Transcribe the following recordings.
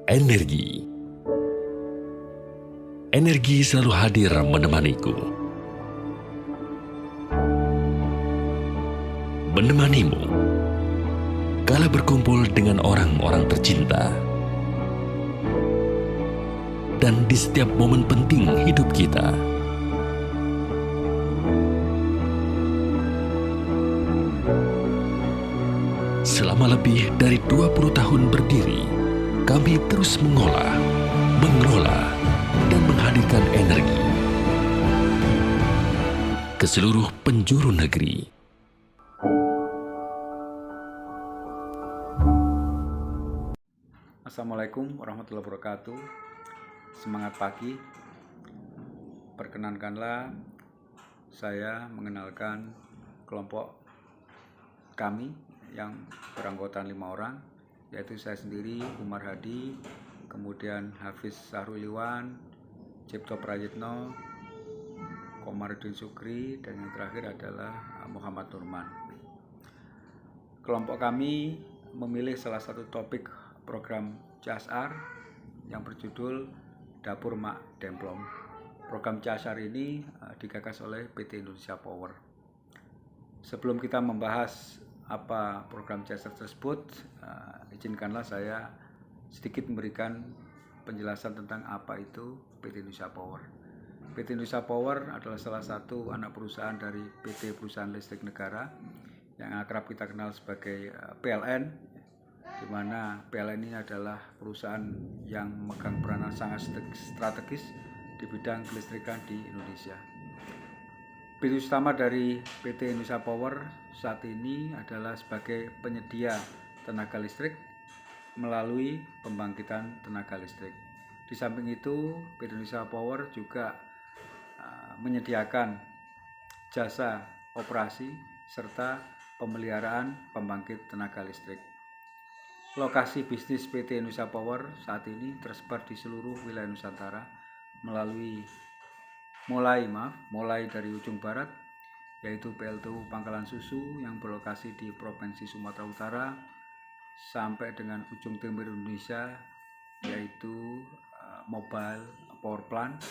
Energi. Energi selalu hadir menemaniku. Menemanimu kala berkumpul dengan orang-orang tercinta. Dan di setiap momen penting hidup kita. Selama lebih dari 20 tahun berdiri, kami terus mengolah, mengelola, dan menghadirkan energi ke seluruh penjuru negeri. Assalamualaikum warahmatullahi wabarakatuh. Semangat pagi. Perkenankanlah saya mengenalkan kelompok kami yang beranggotakan 5 orang, yaitu saya sendiri, Umar Hadi, kemudian Hafiz Sahruliwan, Cipto Prayitno, Komarudin Sukri, dan yang terakhir adalah Muhammad Nurman. Kelompok kami memilih salah satu topik program CSR yang berjudul Dapur Mak Demplon. Program CSR ini digagas oleh PT Indonesia Power. Sebelum kita membahas apa program CSR tersebut, izinkanlah saya sedikit memberikan penjelasan tentang apa itu PT Indonesia Power. PT Indonesia Power adalah salah satu anak perusahaan dari PT Perusahaan Listrik Negara yang akrab kita kenal sebagai PLN, di mana PLN ini adalah perusahaan yang memegang peranan sangat strategis di bidang kelistrikan di Indonesia. Bisnis utama dari PT Indonesia Power saat ini adalah sebagai penyedia tenaga listrik melalui pembangkitan tenaga listrik. Di samping itu, PT Indonesia Power juga menyediakan jasa operasi serta pemeliharaan pembangkit tenaga listrik. Lokasi bisnis PT Indonesia Power saat ini tersebar di seluruh wilayah Nusantara mulai dari ujung barat, yaitu PLTU Pangkalan Susu yang berlokasi di Provinsi Sumatera Utara, sampai dengan ujung timur Indonesia, yaitu Mobile Power Plant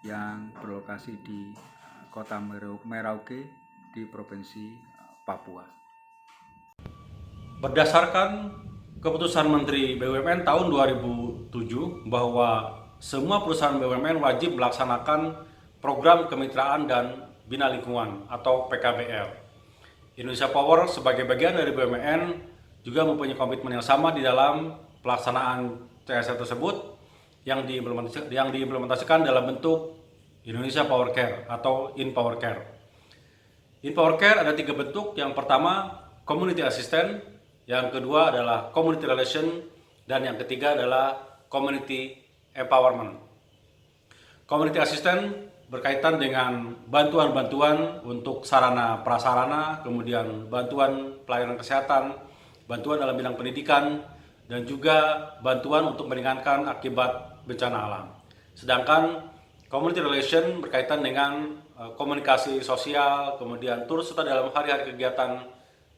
yang berlokasi di Kota Merauke di Provinsi Papua. Berdasarkan keputusan Menteri BUMN tahun 2007 bahwa semua perusahaan BUMN wajib melaksanakan program kemitraan dan bina lingkungan atau PKBL. Indonesia Power sebagai bagian dari BUMN juga mempunyai komitmen yang sama di dalam pelaksanaan CSR tersebut yang diimplementasikan dalam bentuk Indonesia Power Care atau InPower Care. InPower Care ada 3 bentuk. Yang pertama, Community Assistant, yang kedua adalah Community Relation, dan yang ketiga adalah Community Empowerment. Community Assistant berkaitan dengan bantuan-bantuan untuk sarana prasarana, kemudian bantuan pelayanan kesehatan, bantuan dalam bidang pendidikan, dan juga bantuan untuk meringankan akibat bencana alam. Sedangkan Community Relation berkaitan dengan komunikasi sosial, kemudian turut serta dalam hari-hari kegiatan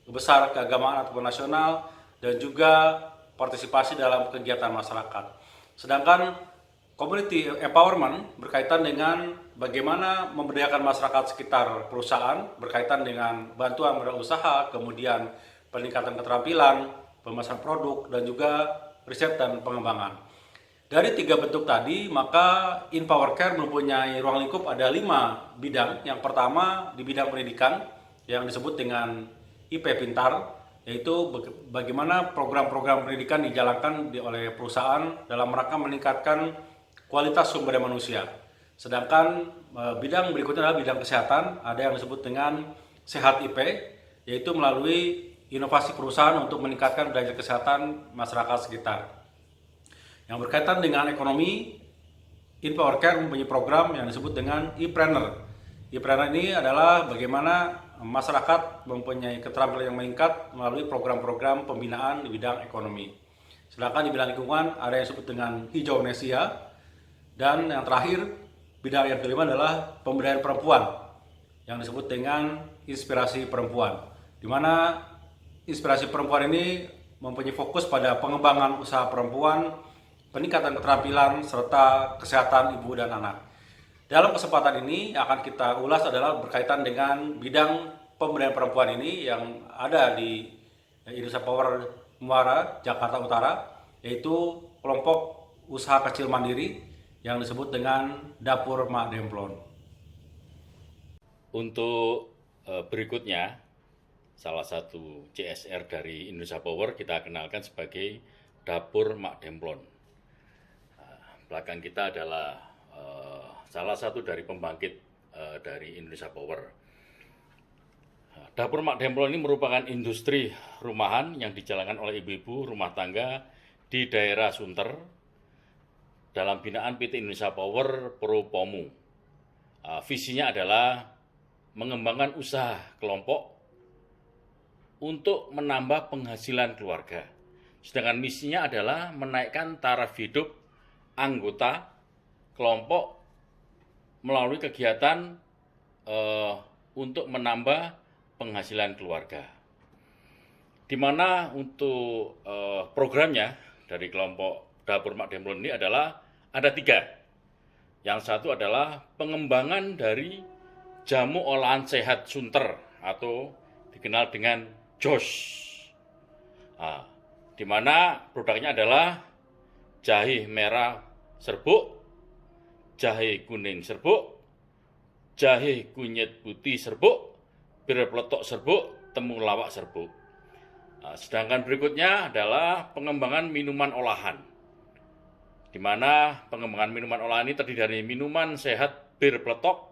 besar keagamaan ataupun nasional, dan juga partisipasi dalam kegiatan masyarakat. Sedangkan Community Empowerment berkaitan dengan bagaimana memberdayakan masyarakat sekitar perusahaan, berkaitan dengan bantuan modal usaha, kemudian peningkatan keterampilan, pemasaran produk, dan juga riset dan pengembangan. Dari 3 bentuk tadi, maka InPower Care mempunyai ruang lingkup ada 5 bidang. Yang pertama di bidang pendidikan yang disebut dengan IP Pintar, yaitu bagaimana program-program pendidikan dijalankan oleh perusahaan dalam rangka meningkatkan kualitas sumber daya manusia. Sedangkan bidang berikutnya adalah bidang kesehatan, ada yang disebut dengan Sehat IP, yaitu melalui inovasi perusahaan untuk meningkatkan derajat kesehatan masyarakat sekitar. Yang berkaitan dengan ekonomi, InPower Care mempunyai program yang disebut dengan e-Planner. E-Planner ini adalah bagaimana masyarakat mempunyai keterampilan yang meningkat melalui program-program pembinaan di bidang ekonomi. Sedangkan di bidang lingkungan ada yang disebut dengan Hijaunesia, dan yang terakhir bidang yang kelima adalah pemberdayaan perempuan yang disebut dengan Inspirasi Perempuan, di mana Inspirasi Perempuan ini mempunyai fokus pada pengembangan usaha perempuan, peningkatan keterampilan, serta kesehatan ibu dan anak. Dalam kesempatan ini akan kita ulas adalah berkaitan dengan bidang pemberdayaan perempuan ini yang ada di Indonesia Power Muara, Jakarta Utara, yaitu kelompok usaha kecil mandiri yang disebut dengan Dapur Mak Demplon. Untuk berikutnya, salah satu CSR dari Indonesia Power kita kenalkan sebagai Dapur Mak Demplon. Belakang kita adalah salah satu dari pembangkit dari Indonesia Power. Dapur Mak Demplon ini merupakan industri rumahan yang dijalankan oleh ibu-ibu rumah tangga di daerah Sunter dalam binaan PT Indonesia Power Pro Pomu. Visinya adalah mengembangkan usaha kelompok untuk menambah penghasilan keluarga. Sedangkan misinya adalah menaikkan taraf hidup anggota kelompok melalui kegiatan untuk menambah penghasilan keluarga. Di mana untuk programnya dari kelompok Dapur Mak Demplon ini adalah ada 3. Yang satu adalah pengembangan dari jamu olahan sehat Sunter atau dikenal dengan JOS. Di mana produknya adalah jahe merah serbuk, jahe kuning serbuk, jahe kunyit putih serbuk, bir peletok serbuk, temulawak serbuk. Sedangkan berikutnya adalah pengembangan minuman olahan, di mana pengembangan minuman olahan ini terdiri dari minuman sehat bir peletok,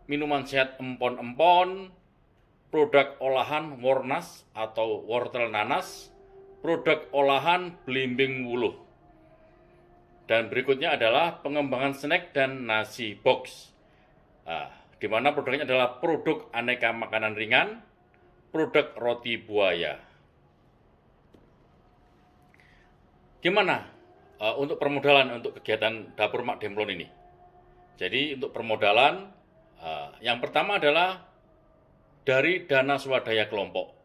minuman sehat empon-empon, produk olahan wornas atau wortel nanas, produk olahan belimbing wuluh. Dan berikutnya adalah pengembangan snack dan nasi box. Di mana produknya adalah produk aneka makanan ringan, produk roti buaya. Gimana untuk permodalan untuk kegiatan Dapur Mak Demplon ini? Jadi untuk permodalan, yang pertama adalah dari dana swadaya kelompok,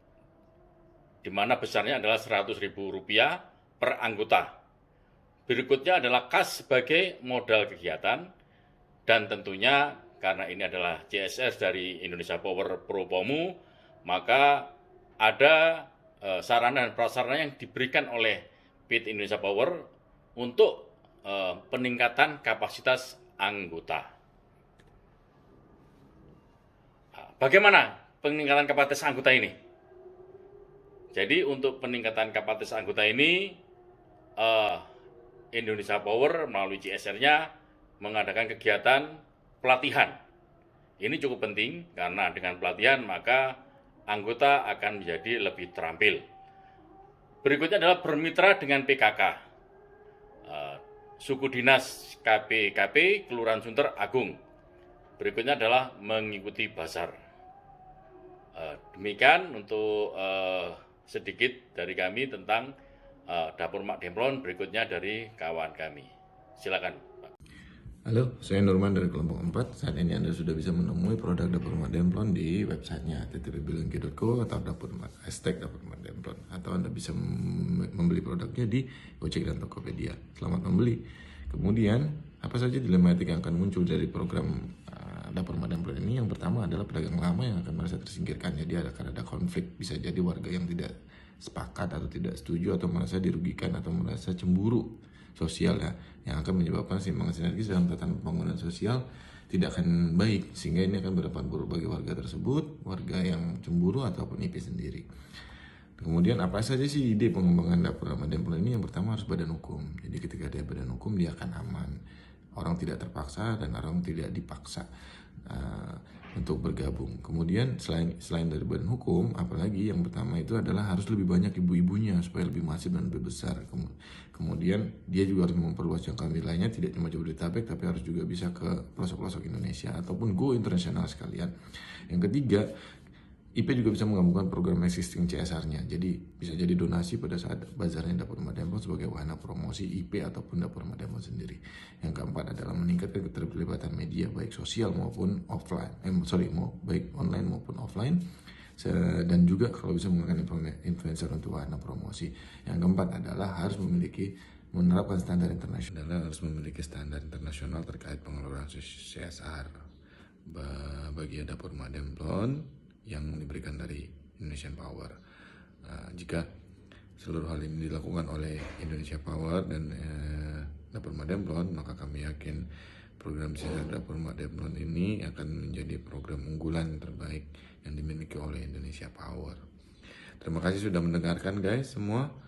di mana besarnya adalah Rp100.000 per anggota. Berikutnya adalah kas sebagai modal kegiatan, dan tentunya karena ini adalah CSR dari Indonesia Power Pro Pomu, maka ada sarana dan prasarana yang diberikan oleh PT Indonesia Power untuk peningkatan kapasitas anggota. Bagaimana peningkatan kapasitas anggota ini? Jadi untuk peningkatan kapasitas anggota ini, Indonesia Power melalui CSR-nya mengadakan kegiatan pelatihan. Ini cukup penting karena dengan pelatihan maka anggota akan menjadi lebih terampil. Berikutnya adalah bermitra dengan PKK, Suku Dinas KPKP Kelurahan Sunter Agung. Berikutnya adalah mengikuti basar. Demikian untuk sedikit dari kami tentang Dapur Mak Demplon. Berikutnya dari kawan kami. Silakan. Halo, saya Nurman dari kelompok 4. Saat ini Anda sudah bisa menemui produk Dapur Mak Demplon di websitenya ttbbilengki.co atau Dapur Mak Demplon, atau Anda bisa membeli produknya di Gojek dan Tokopedia. Selamat membeli. Kemudian, apa saja dilematik yang akan muncul dari program Dapur Mak Demplon ini? Yang pertama adalah pedagang lama yang akan merasa tersingkirkan. Jadi akan ada konflik, bisa jadi warga yang tidak sepakat atau tidak setuju atau merasa dirugikan atau merasa cemburu sosial ya, yang akan menyebabkan keseimbangan sinergis dalam tatanan pembangunan sosial tidak akan baik, sehingga ini akan berdampak buruk bagi warga tersebut, warga yang cemburu ataupun IP sendiri. Kemudian apa saja sih ide pengembangan Dapur Mak Demplon ini? Yang pertama harus badan hukum. Jadi ketika ada badan hukum dia akan aman, orang tidak terpaksa dan orang tidak dipaksa untuk bergabung. Kemudian selain dari badan hukum, apalagi yang pertama itu adalah harus lebih banyak ibu-ibunya supaya lebih masif dan lebih besar. Kemudian dia juga harus memperluas jangkauan wilayahnya, tidak cuma Jabodetabek tapi harus juga bisa ke pelosok-pelosok Indonesia ataupun go internasional sekalian. Yang ketiga, IP juga bisa menggabungkan program existing CSR-nya. Jadi bisa jadi donasi pada saat bazarnya Dapur Mak Demplon sebagai wahana promosi IP ataupun Dapur Mak Demplon sendiri. Yang keempat adalah meningkatkan keterlibatan media baik sosial maupun offline, baik online maupun offline. Dan juga kalau bisa menggunakan influencer untuk wahana promosi. Yang keempat adalah harus memiliki menerapkan standar internasional, harus memiliki standar internasional terkait pengelolaan CSR bagi dapur Mak Demplon yang diberikan dari Indonesian Power. Jika seluruh hal ini dilakukan oleh Indonesia Power dan dapur Mak Demplon, maka kami yakin program CSR dapur Mak Demplon ini akan menjadi program unggulan terbaik yang dimiliki oleh Indonesia Power. Terima kasih sudah mendengarkan guys semua.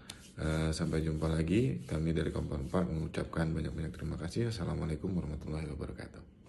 Sampai jumpa lagi. Kami dari Kompas 4 mengucapkan banyak-banyak terima kasih. Assalamualaikum warahmatullahi wabarakatuh.